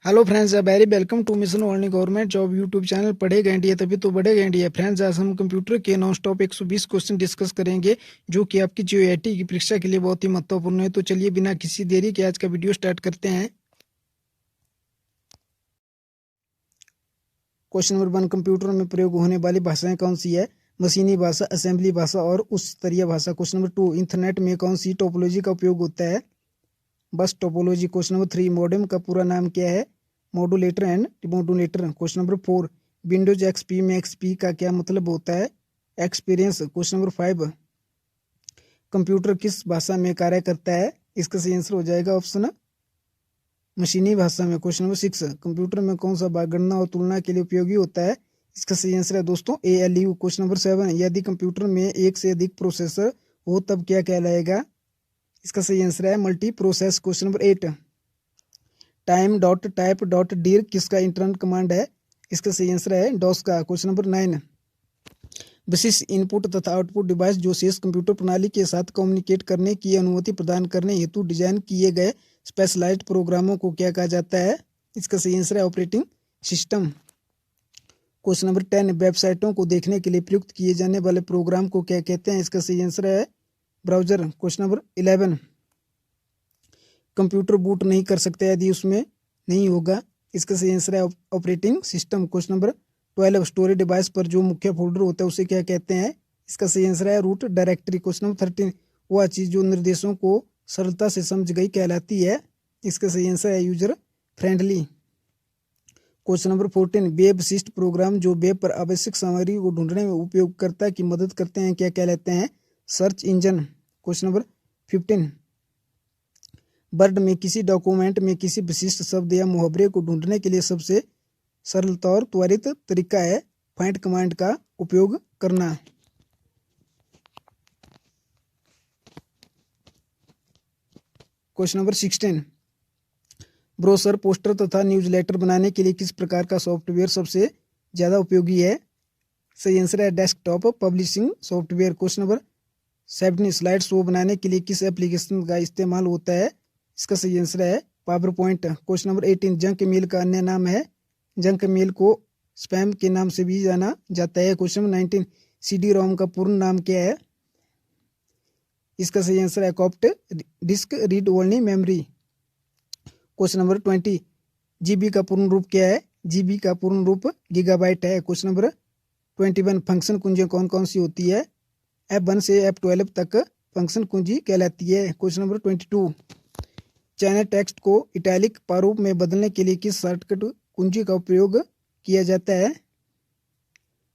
Hello friends, very welcome to mission only government job YouTube channel. पढ़ेगा India तभी तो बढ़ेगा इंडिया। फ्रेंड्स, आज हम कंप्यूटर के नॉन स्टॉप 120 क्वेश्चन डिस्कस करेंगे जो कि आपकी जीओएटी की परीक्षा के लिए बहुत ही महत्वपूर्ण है। तो चलिए बिना किसी देरी के आज का वीडियो स्टार्ट करते हैं। क्वेश्चन नंबर 1, कंप्यूटर में प्रयोग होने वाली भाषाएं कौन सी है? मशीनी भाषा, असेंबली भाषा और उच्च स्तरीय भाषा। क्वेश्चन नंबर 2, इंटरनेट में कौन सी टोपोलॉजी का उपयोग होता है? बस टोपोलॉजी। क्वेश्चन नंबर 3, मॉडेम का पूरा नाम क्या है? Modulator and demodulator. Question number 4, Windows XP में एक्सपी का क्या मतलब होता है? एक्सपीरियंस। क्वेश्चन नंबर 5, कंप्यूटर किस भाषा में कार्य करता है? इसका सही आंसर हो जाएगा ऑप्शन मशीनी भाषा में। क्वेश्चन नंबर 6, कंप्यूटर में कौन सा भाग गणना और तुलना के लिए उपयोगी होता है? इसका सही आंसर है दोस्तों ALU। क्वेश्चन नंबर 7, यदि कंप्यूटर में एक से अधिक प्रोसेसर हो तब क्या कहलाएगा? इसका सही आंसर है multi process. Question number 8, time dot type dot deer किसका इंटरनल कमांड है? इसका सही आंसर है डॉस का। क्वेश्चन नंबर 9, विशिष्ट इनपुट तथा आउटपुट डिवाइस जो शेष कंप्यूटर प्रणाली के साथ कम्युनिकेट करने की अनुमति प्रदान करने हेतु डिजाइन किए गए स्पेशलाइज्ड प्रोग्रामों को क्या कहा जाता है? इसका सही आंसर है ऑपरेटिंग सिस्टम। क्वेश्चन नंबर 10, वेबसाइटों को देखने के लिए प्रयुक्त किए जाने वाले प्रोग्राम को क्या कहते हैं? इसका सही आंसर है browser. Question number 11, computer boot नहीं कर सकता यदि उसमें नहीं होगा। इसका सही आंसर है operating system. Question number 12, storage device पर जो मुख्य फोल्डर होता है उसे क्या कहते हैं? इसका सही आंसर है रूट डायरेक्टरी। क्वेश्चन नंबर 13, वह चीज जो निर्देशों को सरलता से समझ गई कहलाती है। इसका सही आंसर है user friendly. Question number 14, web विशिष्ट प्रोग्राम जो वेब पर आवश्यक सामग्री को ढूंढने में उपयोगकर्ता की मदद करते हैं क्या कहलाते हैं? Search engine. Question number 15, word में किसी डॉक्यूमेंट में किसी विशिष्ट शब्द या मुहावरे को ढूंढने के लिए सबसे सरल और त्वरित तरीका है फाइंड कमांड का उपयोग करना। क्वेश्चन नंबर 16, ब्रोशर, पोस्टर तथा न्यूज़लेटर बनाने के लिए किस प्रकार का सॉफ्टवेयर सबसे ज़्यादा उपयोगी है? सही आंसर है desktop publishing software. Question number 17, slide show बनाने के लिए किस एप्लीकेशन का इस्तेमाल होता है? इसका सही आंसर है power point. Question number 18, junk mail का अन्य नाम है? जंक मेल को स्पैम के नाम से भी जाना जाता है। क्वेश्चन नंबर 19, CD-ROM का पूर्ण नाम क्या है? इसका सही आंसर है compact disc read only memory. Question number 20, GB का पूर्ण रूप क्या है? GB का पूर्ण रूप गीगाबाइट है। क्वेश्चन नंबर 21, फंक्शन कुंजियाँ कौन कौन सी होती है? F1 से F12 तक फंक्शन कुंजी कहलाती है। क्वेश्चन नंबर 22, चाइना टेक्स्ट को इटैलिक प्रारूप में बदलने के लिए किस शॉर्टकट कुंजी का उपयोग किया जाता है?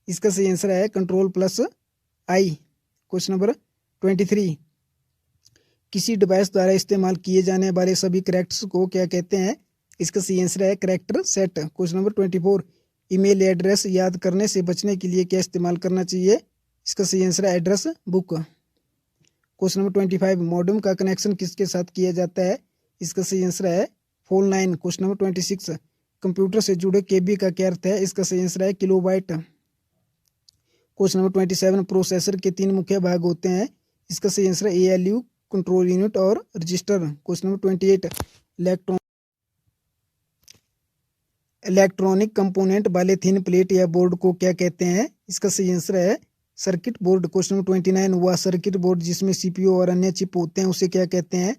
इसका सही आंसर है Ctrl+I। क्वेश्चन नंबर 23, किसी डिवाइस द्वारा इस्तेमाल किए जाने वाले सभी कैरेक्टर्स को क्या कहते हैं? इसका सही आंसर है character set. Question number 24, email address याद करने से बचने के लिए क्या इस्तेमाल करना चाहिए? इसका सही आंसर है address book. Question number 25, modem का कनेक्शन किसके साथ किया जाता है? इसका सही आंसर है phone line. Question number 26, computer से जुड़े KB का क्या अर्थ है? इसका सही आंसर है किलोबाइट। क्वेश्चन नंबर 27, प्रोसेसर के 3 मुख्य भाग होते हैं? इसका सही आंसर है ALU, कंट्रोल यूनिट और register. Question number 28, electronic component वाले थिन प्लेट या बोर्ड को क्या कहते हैं? इसका सही आंसर है सर्किट बोर्ड। क्वेश्चन नंबर 29, वह सर्किट बोर्ड जिसमें CPU और अन्य चिप होते हैं उसे क्या कहते हैं?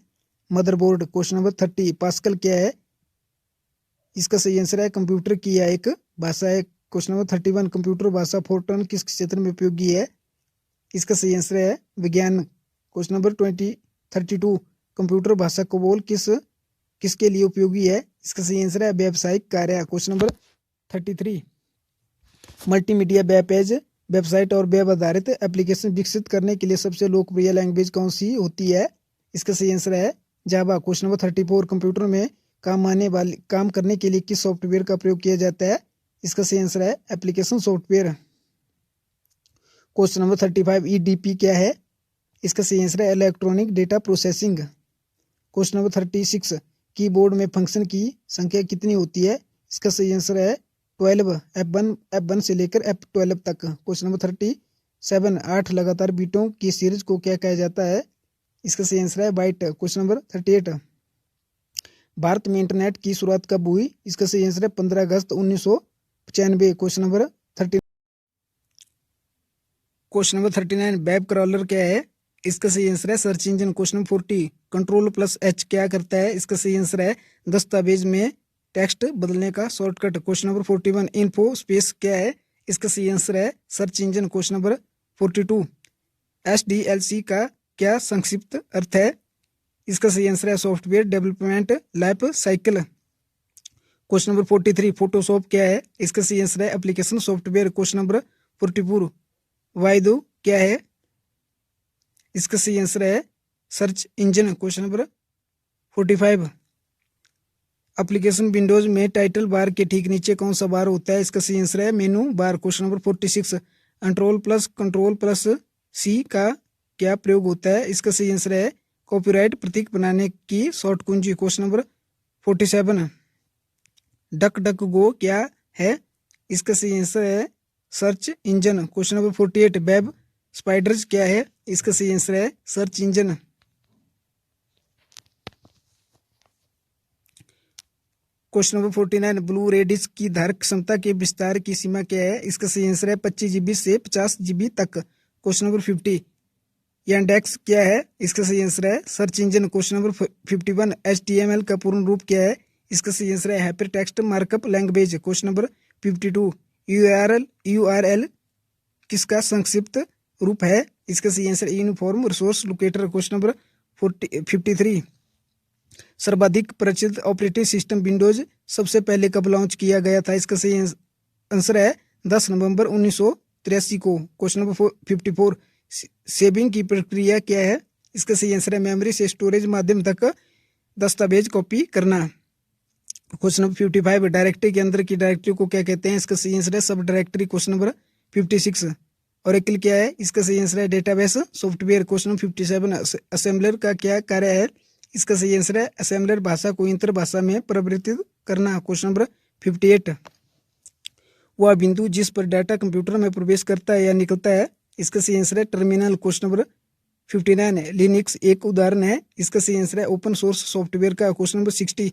मदरबोर्ड। क्वेश्चन नंबर 30, पास्कल क्या है? इसका सही आंसर है कंप्यूटर की यह एक भाषा है। क्वेश्चन नंबर 31, कंप्यूटर भाषा फोरट्रान किस क्षेत्र में उपयोगी है? इसका सही आंसर है विज्ञान। क्वेश्चन नंबर 32, कंप्यूटर भाषा कोबोल किसके लिए उपयोगी है? इसका सही आंसर है व्यावसायिक कार्य। Question number 33, multimedia web page, website और वेब आधारित एप्लीकेशन विकसित करने के लिए सबसे लोकप्रिय लैंग्वेज कौन सी होती है? इसका सही आंसर है जावा। क्वेश्चन नंबर 34, कंप्यूटर में काम करने के लिए किस सॉफ्टवेयर का प्रयोग किया जाता है? इसका सही आंसर है application software. Question number 35, EDP क्या है? इसका सही आंसर है electronic data processing. Question number 36, keyboard में फंक्शन की संख्या कितनी होती है? इसका सही आंसर है 12, F1 से लेकर F12 तक। क्वेश्चन नंबर 37, 8 लगातार बीटों की सीरीज को क्या कहा जाता है? इसका सही आंसर है बाइट। क्वेश्चन नंबर 38, भारत में इंटरनेट की शुरुआत कब हुई? इसका सही आंसर है 15 अगस्त 1995। क्वेश्चन नंबर 39 वेब क्रॉलर क्या है? इसका सही आंसर है search engine. Question number 40 Ctrl+H क्या करता है? इसका सही आंसर है दस्तावेज में टेक्स्ट बदलने का shortcut. Question number 41 info space क्या है? इसका सही आंसर है search engine. Question number 42 SDLC का क्या संक्षिप्त अर्थ है? इसका सही आंसर है software development life cycle. Question number 43 Photoshop क्या है? इसका सही आंसर है एप्लीकेशन सॉफ्टवेयर। क्वेश्चन नंबर 44 वाइदो क्या है? इसका सही आंसर है search engine. Question number 45 application Windows में टाइटल बार के ठीक नीचे कौन सा बार होता है? इसका सही आंसर है मेनू बार। क्वेश्चन नंबर 46 Ctrl+C का क्या प्रयोग होता है? इसका सही आंसर है कॉपीराइट प्रतीक बनाने की शॉर्ट कुंजी। क्वेश्चन नंबर 47 डक डक गो क्या है? इसका सही आंसर है search engine. Question number 48 web spiders क्या है? इसका सही आंसर है search engine. Question number 49 blue रे डिस्क की धारक क्षमता के विस्तार की सीमा क्या है? इसका सही आंसर है 25 GB से 50 GB तक। क्वेश्चन नंबर 50 यांडेक्स क्या है? इसका सही आंसर है search engine. Question number 51 HTML का पूर्ण रूप क्या है? इसका सही आंसर है hyper text markup language. Question number 52 URL किसका संक्षिप्त रूप है? इसका सही answer uniform resource locator. Question number 53 सर्वाधिक प्रचलित ऑपरेटिंग सिस्टम विंडोज सबसे पहले कब लॉन्च किया गया था? इसका सही आंसर है 10 नवंबर 1983 को। क्वेश्चन नंबर 54 सेविंग की प्रक्रिया क्या है? इसका सही आंसर है मेमोरी से स्टोरेज माध्यम तक दस्तावेज कॉपी करना। क्वेश्चन नंबर 55 डायरेक्टरी के अंदर की डायरेक्टरी को क्या कहते हैं? इसका सही आंसर है सब डायरेक्टरी। क्वेश्चन नंबर 56 ओरेकल क्या है? इसका सही आंसर है database software. Question number 57 assembler का क्या कार्य है? इसका सही आंसर है असेंबलर भाषा को यंत्र भाषा में परिवर्तित करना। क्वेश्चन नंबर 58 वह बिंदु जिस पर डाटा कंप्यूटर में प्रवेश करता है या निकलता है? इसका सही आंसर है टर्मिनल। क्वेश्चन नंबर 59 लिनक्स एक उदाहरण है। इसका सही आंसर है ओपन सोर्स सॉफ्टवेयर का। क्वेश्चन नंबर 60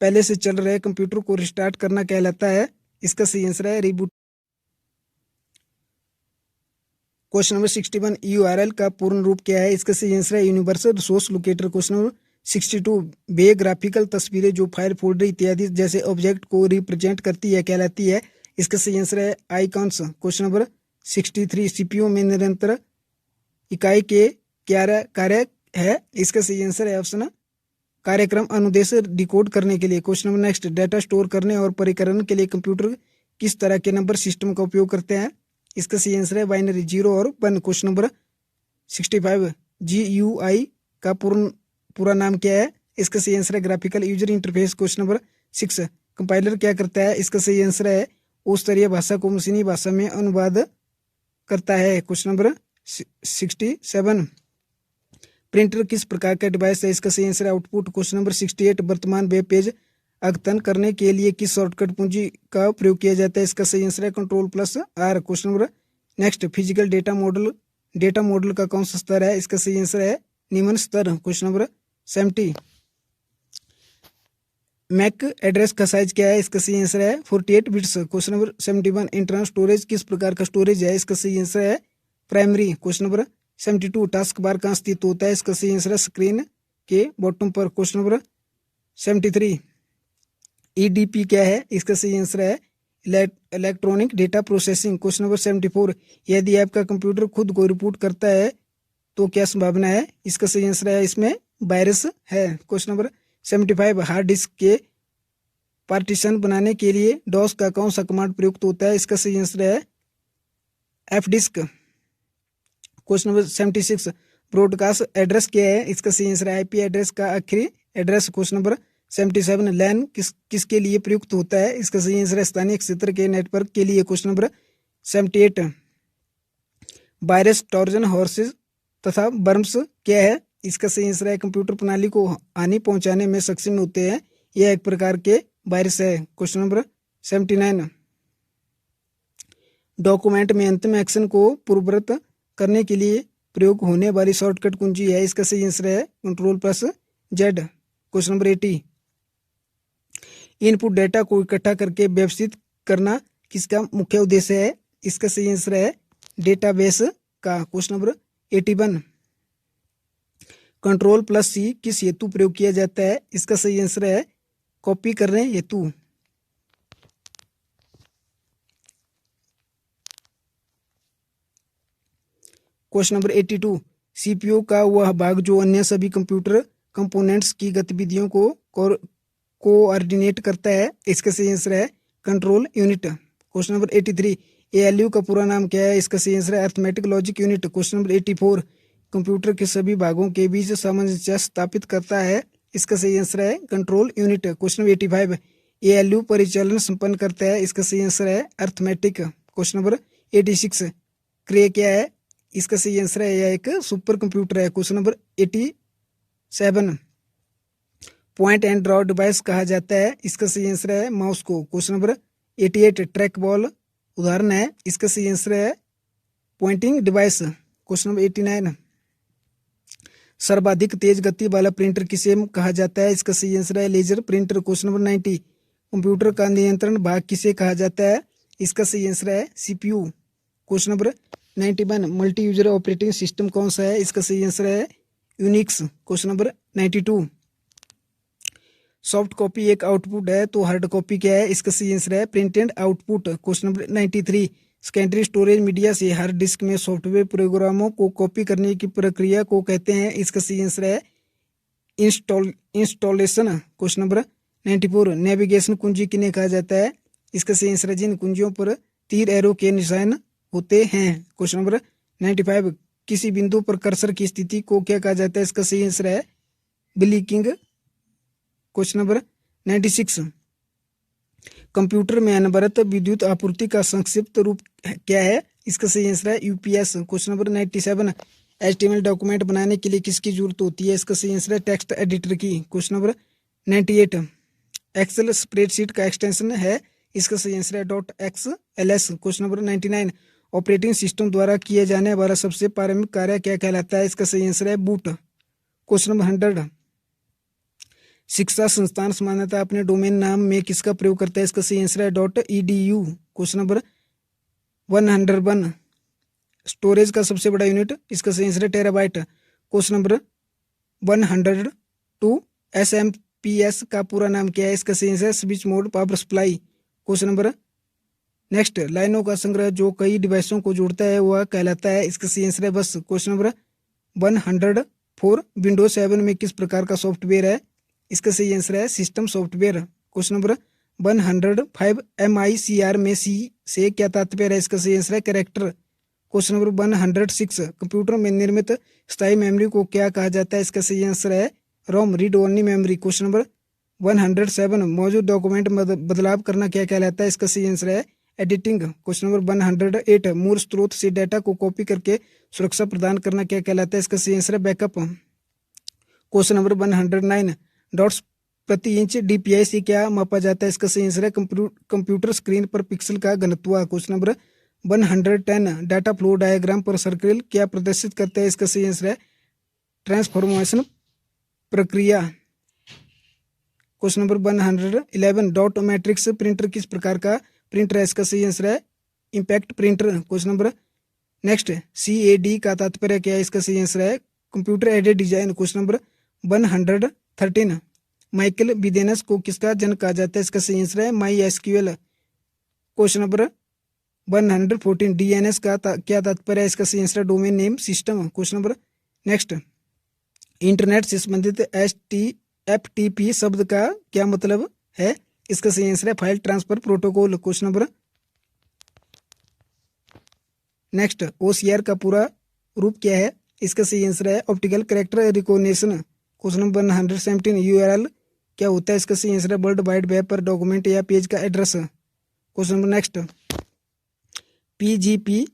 पहले से चल रहे कंप्यूटर को रिस्टार्ट करना कहलाता है? इसका सही आंसर है रिबूट। क्वेश्चन नंबर 61 URL का पूर्ण रूप क्या है? इसका सही आंसर है universal resource locator. Question number 62 बेग्राफिकल तस्वीरें जो फाइल फोल्डर इत्यादि जैसे ऑब्जेक्ट को रिप्रेजेंट करती है कहलाती है? इसका सही आंसर है आइकॉन्स। क्वेश्चन नंबर 63 सीपीयू में निरंतर इकाई के क्या कार्य है? इसका सही आंसर है ऑप्शन कार्यक्रम अनुदेश डिकोड करने के लिए। Question number next data store करने और परिकरण के लिए कंप्यूटर किस तरह के नंबर सिस्टम का उपयोग करते हैं? इसका सही आंसर है बाइनरी 0 और 1। क्वेश्चन नंबर 65 GUI का पूरा नाम क्या है? इसका सही आंसर है graphical user interface. Question number 6 compiler क्या करता है? इसका सही आंसर है उच्चस्तरीय भाषा को मशीनी भाषा में अनुवाद करता है। क्वेश्चन नंबर 67 प्रिंटर किस प्रकार का डिवाइस है? इसका सही आंसर है आउटपुट। क्वेश्चन नंबर 68 वर्तमान वेब पेज अद्यतन करने के लिए किस शॉर्टकट कुंजी का प्रयोग किया जाता है? इसका सही आंसर है Ctrl+R। Question number next physical data model का कौन सा स्तर है? इसका सही आंसर है निम्न स्तर। क्वेश्चन नंबर 70 मैक एड्रेस का साइज क्या है? इसका सही आंसर है 48 bits. Question number 71 internal storage किस प्रकार का स्टोरेज है? इसका सही आंसर है primary. Question number 72 task bar कहाँ स्थित होता है? इसका सही आंसर है स्क्रीन के बॉटम पर। क्वेश्चन नंबर 73 EDP क्या है? इसका सही आंसर है electronic data processing. Question number 74 यदि आपका कंप्यूटर खुद को रिबूट करता है तो क्या संभावना है? इसका सही आंसर है इसमें वायरस है। क्वेश्चन नंबर 75 हार्ड डिस्क के पार्टीशन बनाने के लिए डॉस का कौन सा कमांड प्रयुक्त होता है? इसका सही आंसर है fdisk। Question number 76 broadcast address क्या है? इसका सही आंसर है IP एड्रेस का आखिरी एड्रेस। क्वेश्चन नंबर 77 लैन किसके लिए प्रयुक्त होता है? इसका सही आंसर है स्थानीय क्षेत्र के नेटवर्क के लिए। Question number 78 virus Trojan horses तथा वर्म्स क्या है? इसका सही आंसर है कंप्यूटर प्रणाली को हानि पहुंचाने में सक्षम होते हैं, यह एक प्रकार के वायरस है। क्वेश्चन नंबर 79 डॉक्यूमेंट में अंतिम एक्शन को पूर्ववत करने के लिए प्रयोग होने वाली शॉर्टकट कुंजी है? इसका सही आंसर है Ctrl+Z। Question number 80 input data को इकट्ठा करके व्यवस्थित करना किसका मुख्य उद्देश्य है? इसका सही आंसर है डेटाबेस का। क्वेश्चन नंबर 81 कंट्रोल प्लस सी किस हेतु प्रयोग किया जाता है? इसका सही आंसर है कॉपी करने हेतु। क्वेश्चन नंबर 82 सीपीयू का वह भाग जो अन्य सभी कंप्यूटर कंपोनेंट्स की गतिविधियों को कोऑर्डिनेट करता है। इसका सही आंसर है control unit. Question number 83 ALU का पूरा नाम क्या है? इसका सही आंसर है arithmetic logic unit. Question number 84 computer के सभी भागों के बीच सामंजस्य स्थापित करता है। इसका सही आंसर है control unit. Question number 85 ALU परिचालन संपन्न करता है। इसका सही आंसर है अरिथमेटिक। क्वेश्चन नंबर 86 क्रे क्या है? इसका सही आंसर है यह एक सुपर कंप्यूटर है। Question number 87 point and draw device कहा जाता है। इसका सही आंसर है माउस को। क्वेश्चन नंबर 88 ट्रैक बॉल उदाहरण है। इसका सही आंसर है पॉइंटिंग डिवाइस। क्वेश्चन नंबर 89 सर्वाधिक तेज गति वाला प्रिंटर किसे कहा जाता है? इसका सही आंसर है laser printer. Question number 90 computer का नियंत्रण भाग किसे कहा जाता है? इसका सही आंसर है CPU. Question number 91 multi user operating system कौन सा है? इसका सही आंसर है Unix. Question number 92 soft copy एक आउटपुट है तो हार्ड कॉपी क्या है? इसका सही आंसर है printed output. Question number 93 secondary storage media से हार्ड डिस्क में सॉफ्टवेयर प्रोग्रामों को कॉपी करने की प्रक्रिया को कहते हैं। इसका सही आंसर है इंस्टॉलेशन। क्वेश्चन नंबर 94 नेविगेशन कुंजी किन्हें कहा जाता है? इसका सही आंसर है जिन कुंजियों पर तीर एरो के निशान होते हैं। क्वेश्चन नंबर 95 किसी बिंदु पर कर्सर की स्थिति को क्या कहा जाता है? इसका सही आंसर है ब्लिंकिंग। क्वेश्चन नंबर 96 कंप्यूटर में अनवरत विद्युत आपूर्ति का संक्षिप्त रूप क्या है? इसका सही आंसर है UPS. Question number 97 HTML document बनाने के लिए किसकी जरूरत होती है? इसका सही आंसर है टेक्स्ट एडिटर की। क्वेश्चन नंबर 98 एक्सेल स्प्रेडशीट का एक्सटेंशन है। इसका सही आंसर है .xls। Question number 99 operating system द्वारा किए जाने वाला सबसे प्रारंभिक कार्य क्या कहलाता है? इसका सही आंसर है बूट। क्वेश्चन नंबर 100 शिक्षा संस्थान सामान्यतः अपने डोमेन नाम में किसका प्रयोग करता है? इसका सही आंसर है .edu। क्वेश्चन नंबर 101 स्टोरेज का सबसे बड़ा यूनिट? इसका सही आंसर है टेराबाइट। क्वेश्चन नंबर 102 एसएमपीएस का पूरा नाम क्या है? इसका सही आंसर है switch mode power supply. Question number next लाइनों का संग्रह जो कई डिवाइसों को जोड़ता है वह कहलाता है। इसका सही आंसर है बस। क्वेश्चन नंबर 104 विंडोज 7 में किस प्रकार का सॉफ्टवेयर है? इसका सही आंसर है system software. Question number 105 MICR में सी से क्या तात्पर्य है? इसका सही आंसर है कैरेक्टर। क्वेश्चन नंबर 106 कंप्यूटर में निर्मित स्थायी मेमोरी को क्या कहा जाता है? इसका सही आंसर है ROM read only memory. Question number 107 मौजूद डॉक्यूमेंट में बदलाव करना क्या कहलाता है? इसका सही आंसर है एडिटिंग। क्वेश्चन नंबर 108 मूल स्रोत से डाटा को कॉपी करके सुरक्षा प्रदान करना क्या कहलाता है? इसका सही आंसर है बैकअप। क्वेश्चन नंबर 109 डॉट्स प्रति इंच डीपीआई से क्या मापा जाता है? इसका सही आंसर है कंप्यूटर स्क्रीन पर पिक्सल का घनत्व। Question number 110 data flow diagram पर सर्कल क्या प्रदर्शित करता है? इसका सही आंसर है ट्रांसफॉर्मेशन प्रक्रिया। Question number 111 dot matrix printer किस प्रकार का प्रिंटर है? इसका सही आंसर है impact printer. Question number next CAD का तात्पर्य क्या है? इसका सही आंसर है computer aided design. Question number 113 Michael बिदेनस को किसका जनक कहा जाता है? इसका सही आंसर है MySQL। क्वेश्चन नंबर 114 DNS का क्या तात्पर्य है? इसका सही आंसर है domain name system. Question number next internet से संबंधित FTP शब्द का क्या मतलब है? इसका सही आंसर है file transfer protocol. Question number next OCR का पूरा रूप क्या है? इसका सही आंसर है optical character recognition. Question number 117 URL क्या होता है? इसका सही आंसर है वर्ल्ड वाइड वेब पर डॉक्यूमेंट या पेज का address. Question number next PGP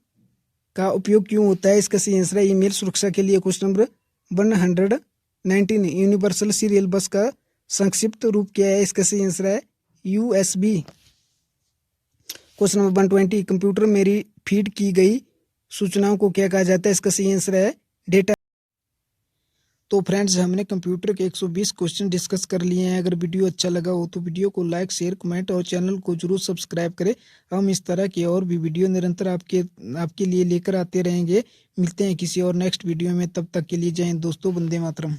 का उपयोग क्यों होता है? इसका सही आंसर है ईमेल सुरक्षा के लिए। क्वेश्चन नंबर 119 यूनिवर्सल सीरियल बस का संक्षिप्त रूप क्या है? इसका सही आंसर है USB। क्वेश्चन नंबर 120 कंप्यूटर में फीड की गई सूचनाओं को क्या कहा जाता है? इसका सही आंसर है डेटा। तो फ्रेंड्स हमने कंप्यूटर के 120 क्वेश्चन डिस्कस कर लिए हैं। अगर वीडियो अच्छा लगा हो तो वीडियो को लाइक शेयर कमेंट और चैनल को जरूर सब्सक्राइब करें। हम इस तरह के और भी वीडियो निरंतर आपके लिए लेकर आते रहेंगे। मिलते हैं किसी और नेक्स्ट वीडियो में, तब तक के लिए जय हिंद दोस्तों, वंदे मातरम।